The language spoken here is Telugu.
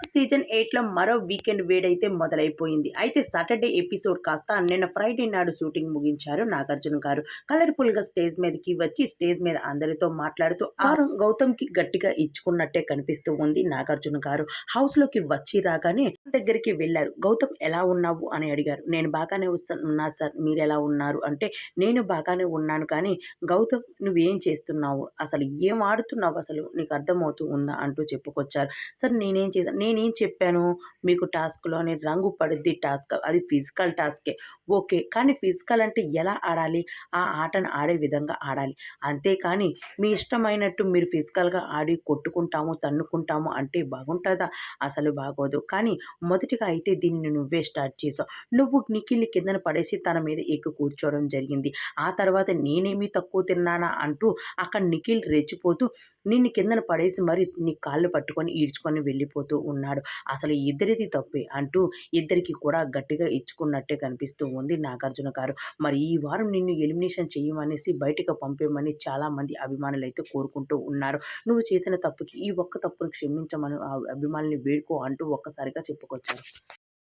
సీజన్ 8లో మరో వీకెండ్ వేడైతే మొదలైపోయింది. అయితే సాటర్డే ఎపిసోడ్ కాస్త నిన్న ఫ్రైడే నాడు షూటింగ్ ముగించారు నాగార్జున గారు. కలర్‌ఫుల్‌గా స్టేజ్ మీదకి వచ్చి స్టేజ్ మీద అందరితో మాట్లాడుతూ వారం గౌతమ్‌కి గట్టిగా ఇచ్చుకున్నట్టే కనిపిస్తూ ఉంది నాగార్జున గారు. హౌస్‌లోకి వచ్చి రాగానే దగ్గరికి వెళ్లారు. "గౌతమ్ ఎలా ఉన్నావు?" అని అడిగారు. "నేను బాగానే ఉన్నా సార్. మీరెలా ఉన్నారు?" అంటే "నేను బాగానే ఉన్నాను కానీ గౌతమ్ నువ్వేం చేస్తున్నావు? అసలు ఏం ఆడుతున్నావు అసలు? నీకు అర్థమవుతూ ఉందా?" అంటూ చెప్పుకొచ్చారు. సార్ నేనేం చెప్పాను మీకు టాస్క్‌లోని రంగు పడుద్ది టాస్క్. అది ఫిజికల్ టాస్కే. ఓకే. కానీ ఫిజికల్ అంటే ఎలా ఆడాలి? ఆ ఆటను ఆడే విధంగా ఆడాలి. అంతేకానీ మీ ఇష్టమైనట్టు మీరు ఫిజికల్‌గా ఆడి కొట్టుకుంటాము, తన్నుకుంటాము అంటే బాగుంటదా? అసలు బాగోదు. కానీ మొదటిగా అయితే దీన్ని నువ్వే స్టార్ట్ చేసావు. నువ్వు నిఖిల్‌ని కిందన పడేసి తన మీద ఎక్కి కూర్చోవడం జరిగింది. ఆ తర్వాత నేనేమి తక్కువ తిన్నానా అంటూ అక్కడ నిఖిల్ రెచ్చిపోతూ నిన్ను కిందన పడేసి మరి నీ కాళ్ళు పట్టుకొని ఈడ్చుకొని వెళ్ళిపోతూ ఉన్నాడు. అసలు ఇద్దరిది తప్పే అంటూ ఇద్దరికీ కూడా గట్టిగా ఇచ్చుకున్నట్టే కనిపిస్తూ ఉంది నాగార్జున గారు. మరి ఈ వారం నిన్ను ఎలిమినేషన్ చేయమనేసి బయటకు పంపేయమని చాలామంది అభిమానులైతే కోరుకుంటూ ఉన్నారు. నువ్వు చేసిన తప్పుకి ఈ ఒక్క తప్పును క్షమించమని ఆ అభిమానుల్ని వేడుకో అంటూ ఒక్కసారిగా చెప్పుకొచ్చారు.